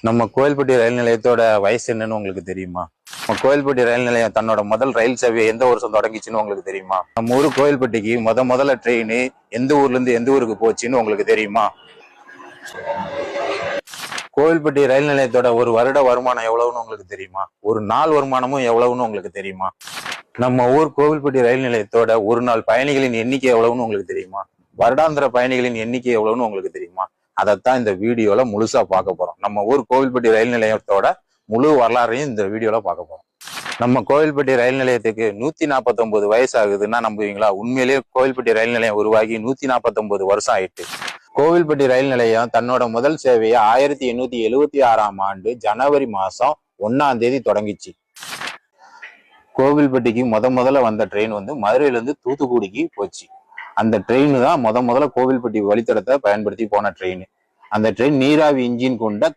நம்ம கோயில்பட்டி ரயில் நிலையத்தோட வயசு என்னன்னு உங்களுக்கு தெரியுமா? நம்ம கோயில்பட்டி ரயில் நிலையம் தன்னோட முதல் ரயில் சேவையை எந்த வருஷம் தொடங்கிச்சுன்னு உங்களுக்கு தெரியுமா? நம்ம ஊர் கோயில்பட்டிக்கு முதல்ல ட்ரெயின் எந்த ஊர்ல இருந்து எந்த ஊருக்கு போச்சுன்னு உங்களுக்கு தெரியுமா? கோயில்பட்டி ரயில் நிலையத்தோட ஒரு வருட வருமானம் எவ்வளவுன்னு உங்களுக்கு தெரியுமா? ஒரு நாள் வருமானமும் எவ்வளவுன்னு உங்களுக்கு தெரியுமா? நம்ம ஊர் கோவில்பட்டி ரயில் நிலையத்தோட ஒரு நாள் பயணிகளின் எண்ணிக்கை எவ்வளவுன்னு உங்களுக்கு தெரியுமா? வருடாந்திர பயணிகளின் எண்ணிக்கை எவ்வளவுன்னு உங்களுக்கு தெரியுமா? அதைத்தான் இந்த வீடியோல முழுசா பார்க்க போறோம். நம்ம ஊர் கோவில்பட்டி ரயில் நிலையத்தோட முழு வரலாறையும் இந்த வீடியோல பார்க்க போறோம். நம்ம கோவில்பட்டி ரயில் நிலையத்துக்கு 149 வயசு ஆகுதுன்னா நம்புவீங்களா? உண்மையிலேயே கோவில்பட்டி ரயில் நிலையம் உருவாகி 149 வருஷம் ஆயிட்டு. கோவில்பட்டி ரயில் நிலையம் தன்னோட முதல் சேவையை 1876 ஜனவரி மாசம் 1 தொடங்கிச்சு. கோவில்பட்டிக்கு முதல்ல வந்த ட்ரெயின் மதுரையில இருந்து தூத்துக்குடிக்கு போச்சு. அந்த ட்ரெயின் தான் முதல்ல கோவில்பட்டி வழித்தடத்தை பயன்படுத்தி போன ட்ரெயின். அந்த ட்ரெயின் நீராவி இன்ஜின் கொண்ட